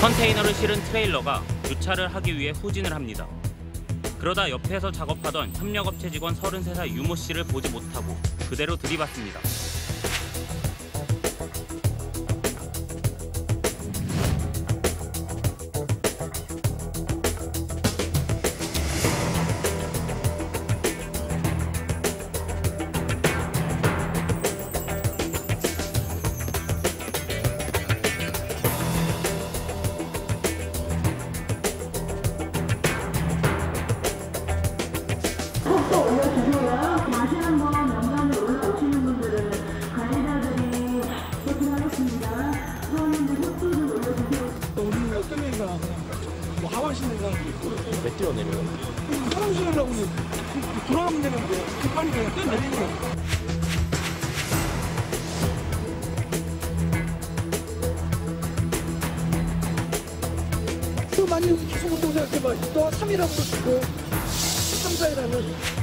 컨테이너를 실은 트레일러가 주차를 하기 위해 후진을 합니다. 그러다 옆에서 작업하던 협력업체 직원 33살 유모 씨를 보지 못하고 그대로 들이받습니다. 뭐 하와시는 사람도 있고. 왜 뛰어내려요? 사람 실으려고 돌아가면 되는데 급하니 그냥 뛰어내리는 거야. 또 많이 계속 운동 생각해봐. 또 3일하고도 쓰고 3, 4일 하면.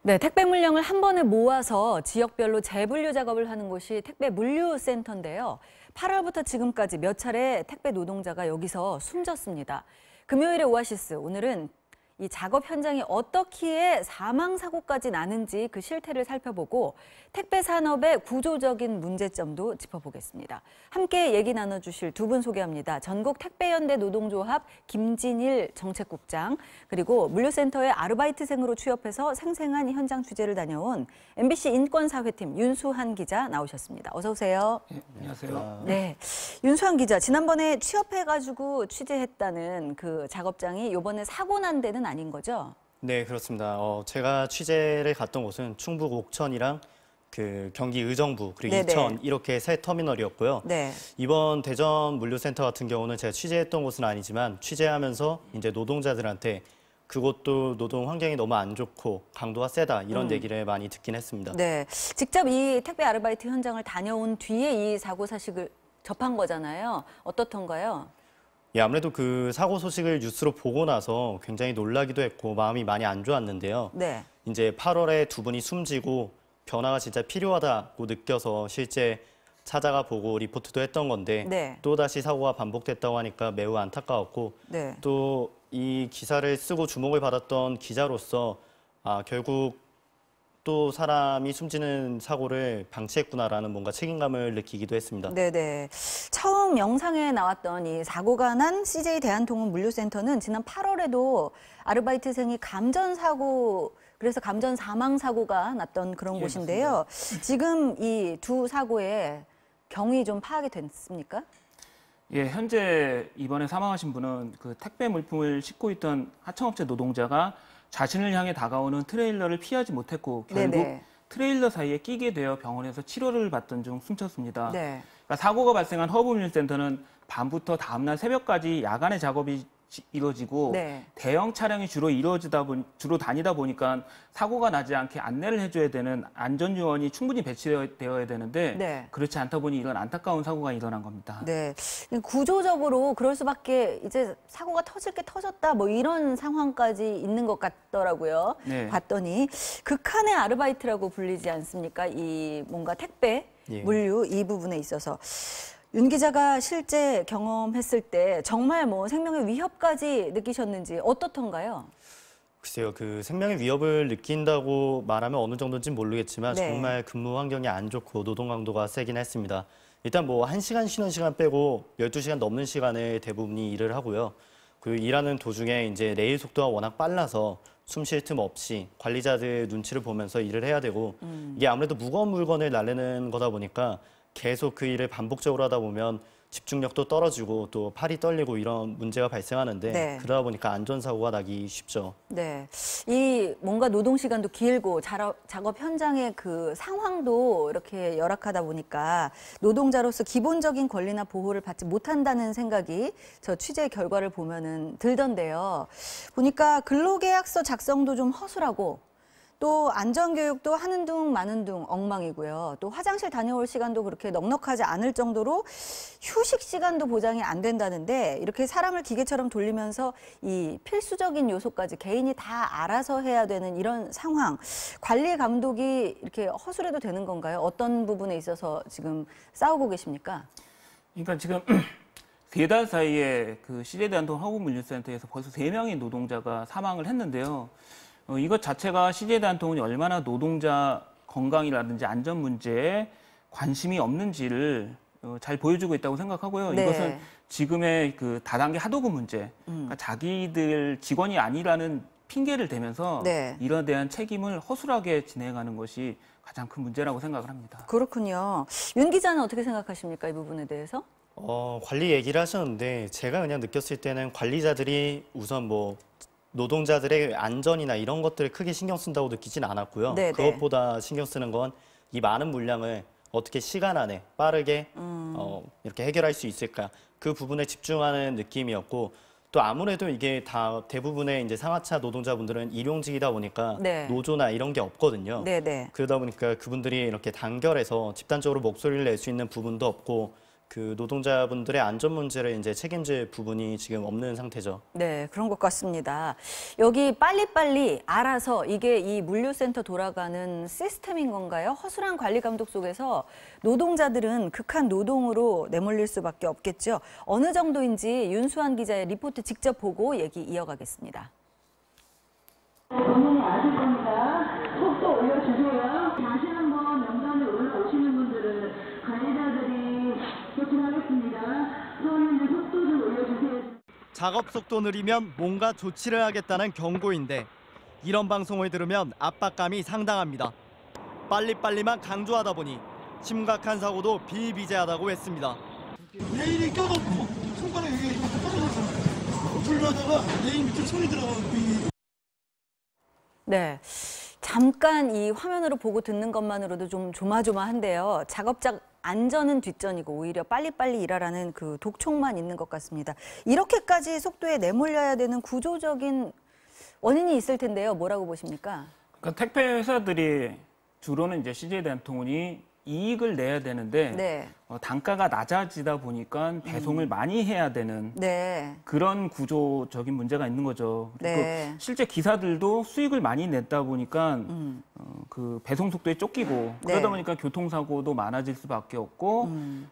네, 택배 물량을 한 번에 모아서 지역별로 재분류 작업을 하는 곳이 택배 물류센터인데요. 8월부터 지금까지 몇 차례 택배 노동자가 여기서 숨졌습니다. 금요일의 오아시스, 오늘은 이 작업 현장이 어떻게 사망사고까지 나는지 그 실태를 살펴보고 택배 산업의 구조적인 문제점도 짚어보겠습니다. 함께 얘기 나눠주실 두 분 소개합니다. 전국 택배연대 노동조합 김진일 정책국장, 그리고 물류센터에 아르바이트생으로 취업해서 생생한 현장 취재를 다녀온 MBC 인권사회팀 윤수한 기자 나오셨습니다. 어서 오세요. 네, 안녕하세요. 네, 윤수한 기자, 지난번에 취업해가지고 취재했다는 그 작업장이 이번에 사고 난 데는 아닌 거죠? 네, 그렇습니다. 제가 취재를 갔던 곳은 충북 옥천이랑 그 경기 의정부 그리고 네네. 이천 이렇게 세 터미널이었고요. 네. 이번 대전 물류센터 같은 경우는 제가 취재했던 곳은 아니지만 취재하면서 이제 노동자들한테 그곳도 노동 환경이 너무 안 좋고 강도가 세다 이런 얘기를 많이 듣긴 했습니다. 네, 직접 이 택배 아르바이트 현장을 다녀온 뒤에 이 사고 사실을 접한 거잖아요. 어떻던가요? 예, 아무래도 그 사고 소식을 뉴스로 보고 나서 굉장히 놀라기도 했고 마음이 많이 안 좋았는데요. 네. 이제 8월에 두 분이 숨지고 변화가 진짜 필요하다고 느껴서 실제 찾아가 보고 리포트도 했던 건데 네. 또다시 사고가 반복됐다고 하니까 매우 안타까웠고 네. 또 이 기사를 쓰고 주목을 받았던 기자로서 결국 또 사람이 숨지는 사고를 방치했구나라는 뭔가 책임감을 느끼기도 했습니다. 네네. 처음 영상에 나왔던 이 사고가 난 CJ 대한통운 물류센터는 지난 8월에도 아르바이트생이 감전 사고, 그래서 감전 사망 사고가 났던 그런 곳인데요. 지금 이 두 사고의 경위 좀 파악이 됐습니까? 예, 현재 이번에 사망하신 분은 그 택배 물품을 싣고 있던 하청업체 노동자가 자신을 향해 다가오는 트레일러를 피하지 못했고 결국 네네. 트레일러 사이에 끼게 되어 병원에서 치료를 받던 중 숨졌습니다. 네. 그러니까 사고가 발생한 허브물류센터는 밤부터 다음날 새벽까지 야간에 작업이 이루어지고 네. 대형 차량이 주로 다니다 보니까 사고가 나지 않게 안내를 해줘야 되는 안전 요원이 충분히 배치되어야 되는데 네. 그렇지 않다 보니 이런 안타까운 사고가 일어난 겁니다. 네. 구조적으로 그럴 수밖에, 이제 사고가 터질 게 터졌다 뭐 이런 상황까지 있는 것 같더라고요. 네. 봤더니 극한의 아르바이트라고 불리지 않습니까? 이 뭔가 택배, 예. 물류 이 부분에 있어서. 윤 기자가 실제 경험했을 때 정말 뭐 생명의 위협까지 느끼셨는지 어떻던가요? 글쎄요, 그 생명의 위협을 느낀다고 말하면 어느 정도인지는 모르겠지만 네. 정말 근무 환경이 안 좋고 노동 강도가 세긴 했습니다. 일단 뭐 1시간 쉬는 시간 빼고 12시간 넘는 시간에 대부분이 일을 하고요. 그 일하는 도중에 이제 레일 속도가 워낙 빨라서 숨 쉴 틈 없이 관리자들 눈치를 보면서 일을 해야 되고 이게 아무래도 무거운 물건을 날리는 거다 보니까 계속 그 일을 반복적으로 하다 보면 집중력도 떨어지고 또 팔이 떨리고 이런 문제가 발생하는데 네. 그러다 보니까 안전사고가 나기 쉽죠. 네. 이 뭔가 노동 시간도 길고 작업 현장의 그 상황도 이렇게 열악하다 보니까 노동자로서 기본적인 권리나 보호를 받지 못한다는 생각이 저 취재 결과를 보면은 들던데요. 보니까 근로계약서 작성도 좀 허술하고 또 안전교육도 하는 둥 마는 둥 엉망이고요. 또 화장실 다녀올 시간도 그렇게 넉넉하지 않을 정도로 휴식 시간도 보장이 안 된다는데 이렇게 사람을 기계처럼 돌리면서 이 필수적인 요소까지 개인이 다 알아서 해야 되는 이런 상황. 관리 감독이 이렇게 허술해도 되는 건가요? 어떤 부분에 있어서 지금 싸우고 계십니까? 그러니까 지금 3달 사이에 그 CJ대한통운 화물물류센터에서 벌써 3명의 노동자가 사망을 했는데요. 이것 자체가 CJ대한통운이 얼마나 노동자 건강이라든지 안전 문제에 관심이 없는지를 잘 보여주고 있다고 생각하고요. 네. 이것은 지금의 그 다단계 하도급 문제, 그러니까 자기들 직원이 아니라는 핑계를 대면서 네. 이런 대한 책임을 허술하게 진행하는 것이 가장 큰 문제라고 생각을 합니다. 그렇군요. 윤 기자는 어떻게 생각하십니까? 이 부분에 대해서? 관리 얘기를 하셨는데 제가 그냥 느꼈을 때는 관리자들이 우선 뭐 노동자들의 안전이나 이런 것들을 크게 신경 쓴다고 느끼진 않았고요. 네네. 그것보다 신경 쓰는 건 이 많은 물량을 어떻게 시간 안에 빠르게 이렇게 해결할 수 있을까 그 부분에 집중하는 느낌이었고 또 아무래도 이게 다 대부분의 이제 상하차 노동자분들은 일용직이다 보니까 네. 노조나 이런 게 없거든요. 네네. 그러다 보니까 그분들이 이렇게 단결해서 집단적으로 목소리를 낼 수 있는 부분도 없고 그 노동자분들의 안전 문제를 이제 책임질 부분이 지금 없는 상태죠. 네, 그런 것 같습니다. 여기 빨리빨리 알아서 이게 이 물류센터 돌아가는 시스템인 건가요? 허술한 관리 감독 속에서 노동자들은 극한 노동으로 내몰릴 수밖에 없겠죠. 어느 정도인지 윤수환 기자의 리포트 직접 보고 얘기 이어가겠습니다. 본인이 아실 겁니다. 속도 올려주세요. 다시 한번 명단에 올라오시는 분들은 관리자들이 조치하겠습니다. 서울랜드 속도 좀 올려주세요. 작업 속도 느리면 뭔가 조치를 하겠다는 경고인데 이런 방송을 들으면 압박감이 상당합니다. 빨리빨리만 강조하다 보니 심각한 사고도 비일비재하다고 했습니다. 레일이 껴갖고 손가락에 여기 떨어졌잖아요. 불러다가 레일 밑에 손이 들어가고. 네. 잠깐 이 화면으로 보고 듣는 것만으로도 좀 조마조마한데요. 작업자 안전은 뒷전이고 오히려 빨리빨리 일하라는 그 독촉만 있는 것 같습니다. 이렇게까지 속도에 내몰려야 되는 구조적인 원인이 있을 텐데요. 뭐라고 보십니까? 그러니까 택배 회사들이 주로는 이제 CJ대한통운이 이익을 내야 되는데 네. 단가가 낮아지다 보니까 배송을 많이 해야 되는 네. 그런 구조적인 문제가 있는 거죠. 그리고 네. 실제 기사들도 수익을 많이 냈다 보니까 그 배송 속도에 쫓기고 그러다 네. 보니까 교통사고도 많아질 수밖에 없고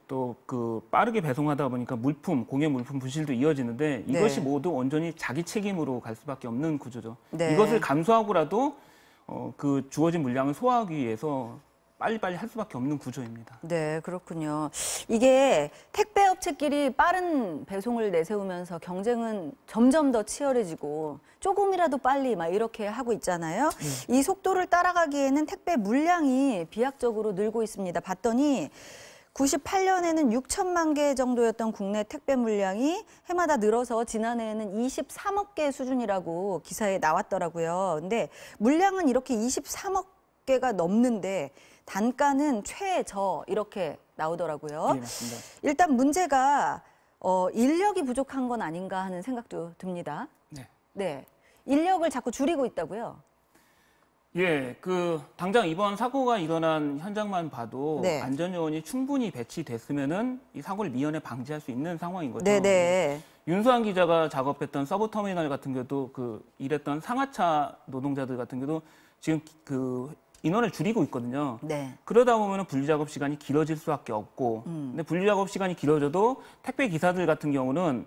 또 그 빠르게 배송하다 보니까 물품, 공예 물품 분실도 이어지는데 이것이 네. 모두 온전히 자기 책임으로 갈 수밖에 없는 구조죠. 네. 이것을 감수하고라도 그 주어진 물량을 소화하기 위해서 빨리빨리 할 수밖에 없는 구조입니다. 네, 그렇군요. 이게 택배업체끼리 빠른 배송을 내세우면서 경쟁은 점점 더 치열해지고 조금이라도 빨리 막 이렇게 하고 있잖아요. 이 속도를 따라가기에는 택배 물량이 비약적으로 늘고 있습니다. 봤더니 98년에는 6천만 개 정도였던 국내 택배 물량이 해마다 늘어서 지난해에는 23억 개 수준이라고 기사에 나왔더라고요. 근데 물량은 이렇게 23억 개가 넘는데 단가는 최저 이렇게 나오더라고요. 네, 맞습니다. 일단 문제가 인력이 부족한 건 아닌가 하는 생각도 듭니다. 네. 네, 인력을 자꾸 줄이고 있다고요? 예, 그 당장 이번 사고가 일어난 현장만 봐도 네. 안전요원이 충분히 배치됐으면은 이 사고를 미연에 방지할 수 있는 상황인 거죠. 네네. 윤수환 기자가 작업했던 서브터미널 같은 경우도 그 일했던 상하차 노동자들 같은 경우도 지금 그 인원을 줄이고 있거든요. 네. 그러다 보면 분리작업 시간이 길어질 수밖에 없고, 근데 분리작업 시간이 길어져도 택배 기사들 같은 경우는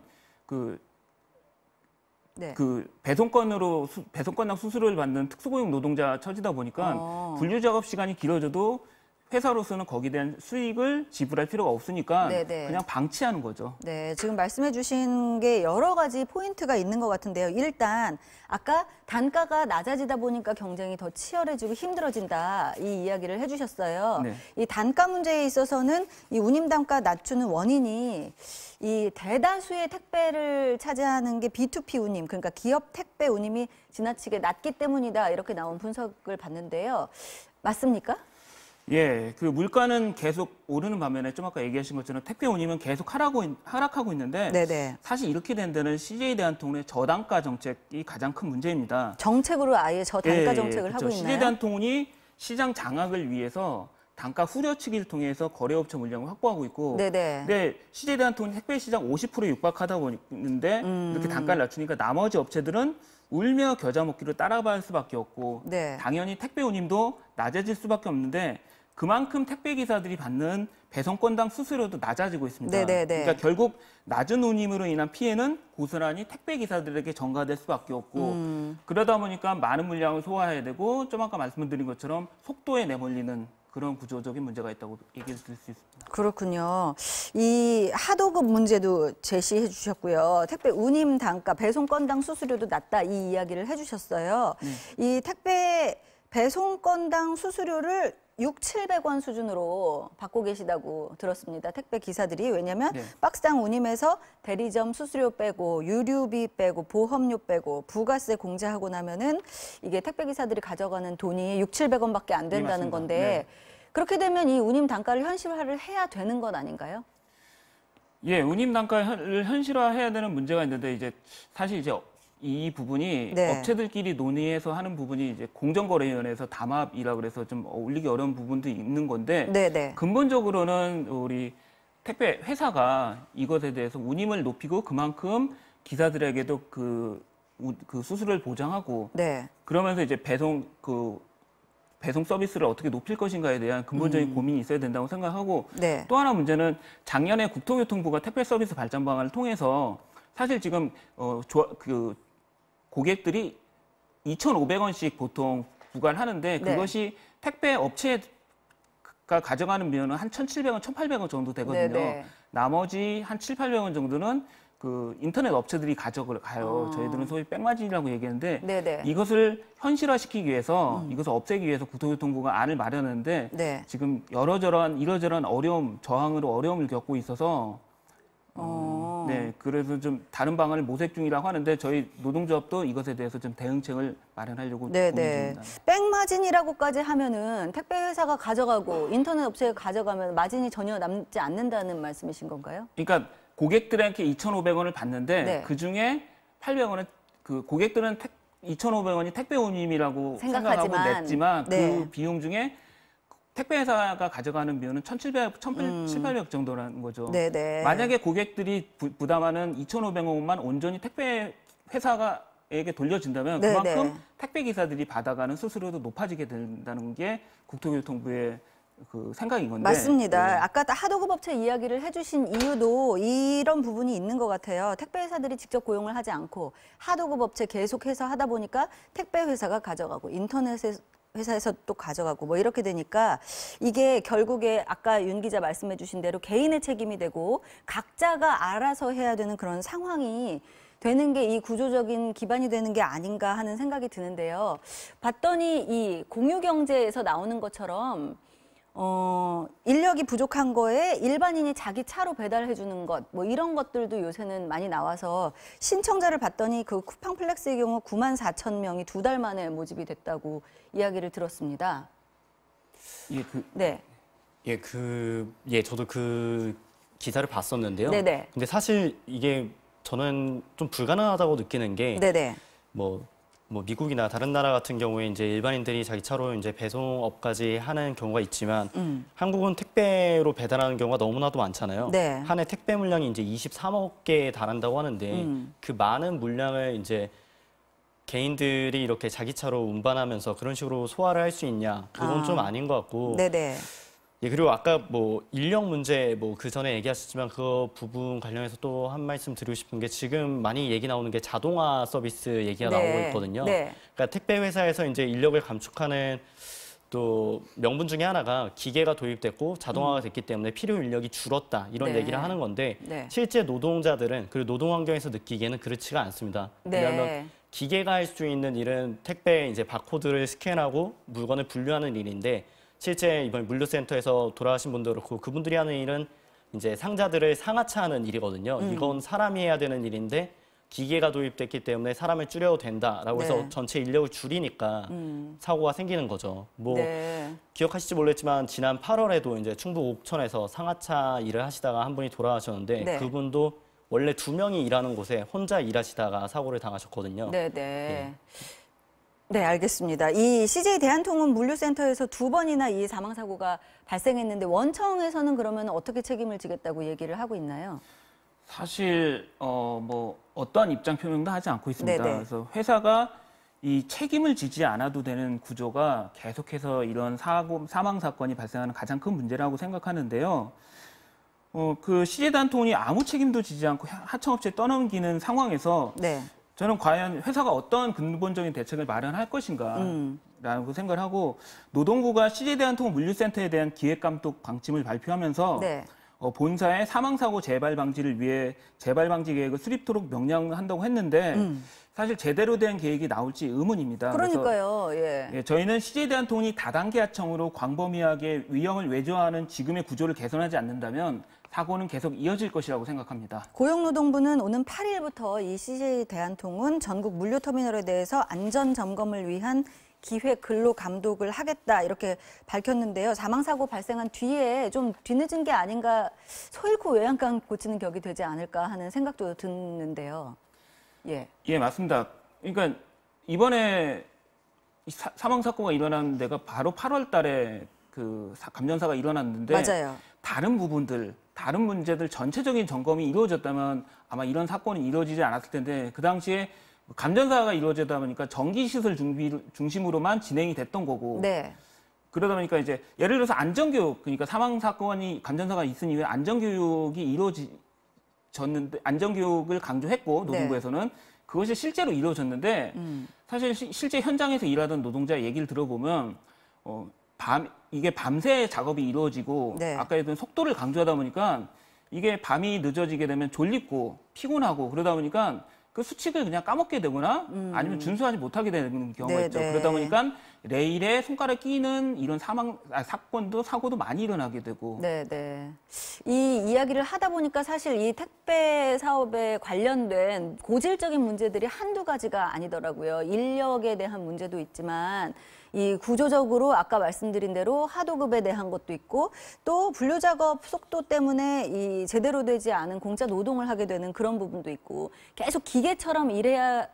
네. 그 배송권당 수수료를 받는 특수고용 노동자 처지다 보니까 분류작업 시간이 길어져도 회사로서는 거기에 대한 수익을 지불할 필요가 없으니까 네네. 그냥 방치하는 거죠. 네, 지금 말씀해 주신 게 여러 가지 포인트가 있는 것 같은데요. 일단 아까 단가가 낮아지다 보니까 경쟁이 더 치열해지고 힘들어진다 이 이야기를 해주셨어요. 네. 이 단가 문제에 있어서는 이 운임 단가 낮추는 원인이 이 대다수의 택배를 차지하는 게 B2P 운임, 그러니까 기업 택배 운임이 지나치게 낮기 때문이다 이렇게 나온 분석을 봤는데요. 맞습니까? 예, 그 물가는 계속 오르는 반면에 좀 아까 얘기하신 것처럼 택배 운임은 계속 하락하고 있는데 네네. 사실 이렇게 된 데는 CJ 대한통운의 저단가 정책이 가장 큰 문제입니다. 정책으로 아예 저단가 정책을 그렇죠. 하고 CJ 있나요? 대한통운이 시장 장악을 위해서 단가 후려치기를 통해서 거래업체 물량을 확보하고 있고, 네네. 근데 CJ 대한통운이 택배 시장 50%에 육박하다 보는데 이렇게 단가를 낮추니까 나머지 업체들은 울며 겨자 먹기로 따라갈 수밖에 없고, 네. 당연히 택배 운임도 낮아질 수밖에 없는데 그만큼 택배 기사들이 받는 배송건당 수수료도 낮아지고 있습니다. 네네네. 그러니까 결국 낮은 운임으로 인한 피해는 고스란히 택배 기사들에게 전가될 수밖에 없고, 그러다 보니까 많은 물량을 소화해야 되고, 좀 아까 말씀드린 것처럼 속도에 내몰리는 그런 구조적인 문제가 있다고 얘기를 드릴 수 있습니다. 그렇군요. 이 하도급 문제도 제시해 주셨고요. 택배 운임 단가, 배송 건당 수수료도 낮다 이 이야기를 해 주셨어요. 이 택배 배송 건당 수수료를 600~700원 수준으로 받고 계시다고 들었습니다. 택배 기사들이. 왜냐하면 네. 박스당 운임에서 대리점 수수료 빼고 유류비 빼고 보험료 빼고 부가세 공제하고 나면은 이게 택배 기사들이 가져가는 돈이 600~700원밖에 안 된다는 맞습니다. 건데 네. 그렇게 되면 이 운임 단가를 현실화를 해야 되는 것 아닌가요? 예, 운임 단가를 현실화해야 되는 문제가 있는데 이제 사실 이제 이 부분이 네. 업체들끼리 논의해서 하는 부분이 이제 공정거래위원회에서 담합이라 그래서 좀 올리기 어려운 부분도 있는 건데 네네. 근본적으로는 우리 택배 회사가 이것에 대해서 운임을 높이고 그만큼 기사들에게도 그 수수료를 보장하고 네. 그러면서 이제 배송 서비스를 어떻게 높일 것인가에 대한 근본적인 고민이 있어야 된다고 생각하고 네. 또 하나 문제는 작년에 국토교통부가 택배 서비스 발전 방안을 통해서 사실 지금 고객들이 2,500원씩 보통 부과하는데 그것이 택배 업체가 가져가는 비용은 한 1,700원, 1,800원 정도 되거든요. 네네. 나머지 한 700~800원 정도는 그 인터넷 업체들이 가요. 저희들은 소위 백마진이라고 얘기하는데 네네. 이것을 현실화시키기 위해서 이것을 없애기 위해서 국토교통부가 안을 마련했는데 네. 지금 이러저러한 어려움, 저항으로 어려움을 겪고 있어서 네, 그래서 좀 다른 방안을 모색 중이라고 하는데 저희 노동조합도 이것에 대해서 좀 대응책을 마련하려고 고민 네네. 중입니다. 백마진이라고까지 하면은 택배 회사가 가져가고 인터넷 업체가 가져가면 마진이 전혀 남지 않는다는 말씀이신 건가요? 그러니까 고객들한테 2,500원을 받는데 네. 그 중에 800원은 그 고객들은 2,500원이 택배 운임이라고 생각하고 냈지만 네. 그 비용 중에 택배 회사가 가져가는 비용은 1,700 정도라는 거죠. 네네. 만약에 고객들이 부담하는 2,500원만 온전히 택배 회사에게 돌려준다면 네네. 그만큼 택배 기사들이 받아가는 수수료도 높아지게 된다는 게 국토교통부의 그 생각인 건데. 맞습니다. 네. 아까 하도급 업체 이야기를 해주신 이유도 이런 부분이 있는 것 같아요. 택배 회사들이 직접 고용을 하지 않고 하도급 업체 계속해서 하다 보니까 택배 회사가 가져가고 인터넷 회사에서 또 가져가고 뭐 이렇게 되니까 이게 결국에 아까 윤 기자 말씀해 주신 대로 개인의 책임이 되고 각자가 알아서 해야 되는 그런 상황이 되는 게 이 구조적인 기반이 되는 게 아닌가 하는 생각이 드는데요. 봤더니 이 공유경제에서 나오는 것처럼 인력이 부족한 거에 일반인이 자기 차로 배달해 주는 것, 뭐 이런 것들도 요새는 많이 나와서 신청자를 봤더니 그 쿠팡 플렉스의 경우 94,000명이 2달 만에 모집이 됐다고 이야기를 들었습니다. 네. 저도 그 기사를 봤었는데요. 네네. 근데 사실 이게 저는 좀 불가능하다고 느끼는 게 네네. 뭐 미국이나 다른 나라 같은 경우에 이제 일반인들이 자기 차로 이제 배송업까지 하는 경우가 있지만 한국은 택배로 배달하는 경우가 너무나도 많잖아요. 네. 한 해 택배 물량이 이제 23억 개에 달한다고 하는데 그 많은 물량을 이제 개인들이 이렇게 자기 차로 운반하면서 그런 식으로 소화를 할 수 있냐? 그건 좀 아닌 것 같고. 네네. 예, 그리고 아까 뭐 인력 문제 그 전에 얘기하셨지만 그 부분 관련해서 또 한 말씀 드리고 싶은 게 지금 많이 얘기 나오는 게 자동화 서비스 얘기가 나오고 있거든요. 네. 그러니까 택배 회사에서 이제 인력을 감축하는 또 명분 중에 하나가 기계가 도입됐고 자동화가 됐기 때문에 필요 인력이 줄었다 이런 네. 얘기를 하는 건데 네. 실제 노동자들은 그리고 노동 환경에서 느끼기에는 그렇지가 않습니다. 왜냐하면 네. 기계가 할 수 있는 일은 택배 이제 바코드를 스캔하고 물건을 분류하는 일인데 실제 이번 물류센터에서 돌아가신 분도 그렇고 그분들이 하는 일은 이제 상자들을 상하차하는 일이거든요. 이건 사람이 해야 되는 일인데 기계가 도입됐기 때문에 사람을 줄여도 된다라고 해서 네. 전체 인력을 줄이니까 사고가 생기는 거죠. 뭐 네. 기억하실지 모르겠지만 지난 8월에도 이제 충북 옥천에서 상하차 일을 하시다가 한 분이 돌아가셨는데 네. 그분도 원래 2명이 일하는 곳에 혼자 일하시다가 사고를 당하셨거든요. 네, 네. 네, 알겠습니다. 이 CJ 대한통운 물류센터에서 2번이나 이 사망 사고가 발생했는데 원청에서는 그러면 어떻게 책임을 지겠다고 얘기를 하고 있나요? 사실 뭐 어떠한 입장 표명도 하지 않고 있습니다. 네네. 그래서 회사가 이 책임을 지지 않아도 되는 구조가 계속해서 이런 사망 사건이 발생하는 가장 큰 문제라고 생각하는데요. 그 CJ 대한통운이 아무 책임도 지지 않고 하청업체에 떠넘기는 상황에서 네. 저는 과연 회사가 어떤 근본적인 대책을 마련할 것인가라고 생각을 하고 노동부가 CJ 대한통운 물류센터에 대한 기획감독 방침을 발표하면서 네. 본사의 사망사고 재발 방지를 위해 재발 방지 계획을 수립토록 명령한다고 했는데 사실 제대로 된 계획이 나올지 의문입니다. 그러니까요. 그래서 저희는 CJ 대한통운이 다단계 하청으로 광범위하게 위험을 외조하는 지금의 구조를 개선하지 않는다면 사고는 계속 이어질 것이라고 생각합니다. 고용노동부는 오는 8일부터 이 CJ 대한통운 전국 물류터미널에 대해서 안전 점검을 위한 기획 근로 감독을 하겠다 이렇게 밝혔는데요. 사망사고 발생한 뒤에 좀 뒤늦은 게 아닌가 소 잃고 외양간 고치는 격이 되지 않을까 하는 생각도 드는데요. 예, 맞습니다. 그러니까 이번에 사망사고가 일어난 데가 바로 8월 달에 그 감전사가 일어났는데 맞아요. 다른 부분들, 다른 문제들 전체적인 점검이 이루어졌다면 아마 이런 사건이 이루어지지 않았을 텐데 그 당시에 감전사가 이루어지다 보니까 전기시설 중심으로만 진행이 됐던 거고 네. 그러다 보니까 이제 예를 들어서 안전교육, 그러니까 사망사건이 감전사가 있은 이후에 안전교육이 이루어졌는데 안전교육을 강조했고 노동부에서는 그것이 실제로 이루어졌는데 사실 실제 현장에서 일하던 노동자 얘기를 들어보면 이게 밤새 작업이 이루어지고 네. 아까 했던 속도를 강조하다 보니까 이게 밤이 늦어지게 되면 졸립고 피곤하고 그러다 보니까 그 수칙을 그냥 까먹게 되거나 아니면 준수하지 못하게 되는 경우가 네, 있죠. 네. 그러다 보니까 레일에 손가락 끼는 이런 사고도 많이 일어나게 되고. 네, 네. 이 이야기를 하다 보니까 사실 이 택배 사업에 관련된 고질적인 문제들이 한두 가지가 아니더라고요. 인력에 대한 문제도 있지만 이 구조적으로 아까 말씀드린 대로 하도급에 대한 것도 있고 또 분류 작업 속도 때문에 이 제대로 되지 않은 공짜 노동을 하게 되는 그런 부분도 있고 계속 기계처럼 일해야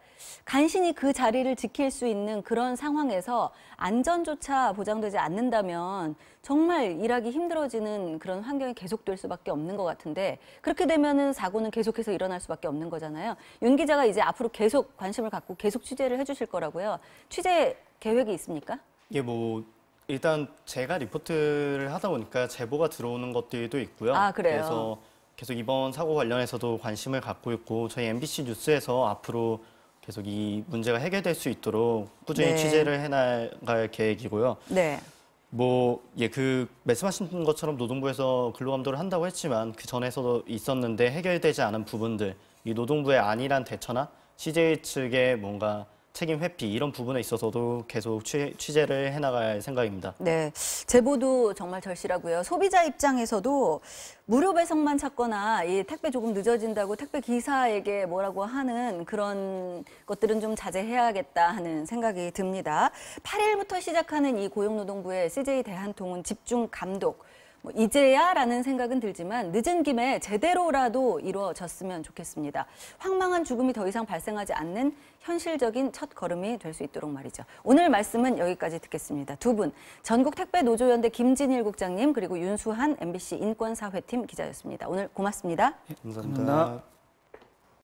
간신히 그 자리를 지킬 수 있는 그런 상황에서 안전조차 보장되지 않는다면 정말 일하기 힘들어지는 그런 환경이 계속될 수밖에 없는 것 같은데 그렇게 되면은 사고는 계속해서 일어날 수밖에 없는 거잖아요. 윤 기자가 이제 앞으로 계속 관심을 갖고 계속 취재를 해주실 거라고요. 취재 계획이 있습니까? 예, 뭐 일단 제가 리포트를 하다 보니까 제보가 들어오는 것들도 있고요. 아, 그래요? 그래서 계속 이번 사고 관련해서도 관심을 갖고 있고 저희 MBC 뉴스에서 앞으로 계속 이 문제가 해결될 수 있도록 꾸준히 네. 취재를 해나갈 계획이고요. 네. 그 말씀하신 것처럼 노동부에서 근로감독을 한다고 했지만 그 전에서도 있었는데 해결되지 않은 부분들, 이 노동부의 안일한 대처나 CJ 측의 뭔가 책임 회피 이런 부분에 있어서도 계속 취재를 해나갈 생각입니다. 네, 제보도 정말 절실하고요. 소비자 입장에서도 무료 배송만 찾거나 이 택배 조금 늦어진다고 택배 기사에게 뭐라고 하는 그런 것들은 좀 자제해야겠다 하는 생각이 듭니다. 8일부터 시작하는 이 고용노동부의 CJ 대한통운 집중 감독. 이제야라는 생각은 들지만 늦은 김에 제대로라도 이루어졌으면 좋겠습니다. 황망한 죽음이 더 이상 발생하지 않는 현실적인 첫 걸음이 될 수 있도록 말이죠. 오늘 말씀은 여기까지 듣겠습니다. 두 분, 전국택배노조연대 김진일 국장님 그리고 윤수한 MBC 인권사회팀 기자였습니다. 오늘 고맙습니다. 감사합니다.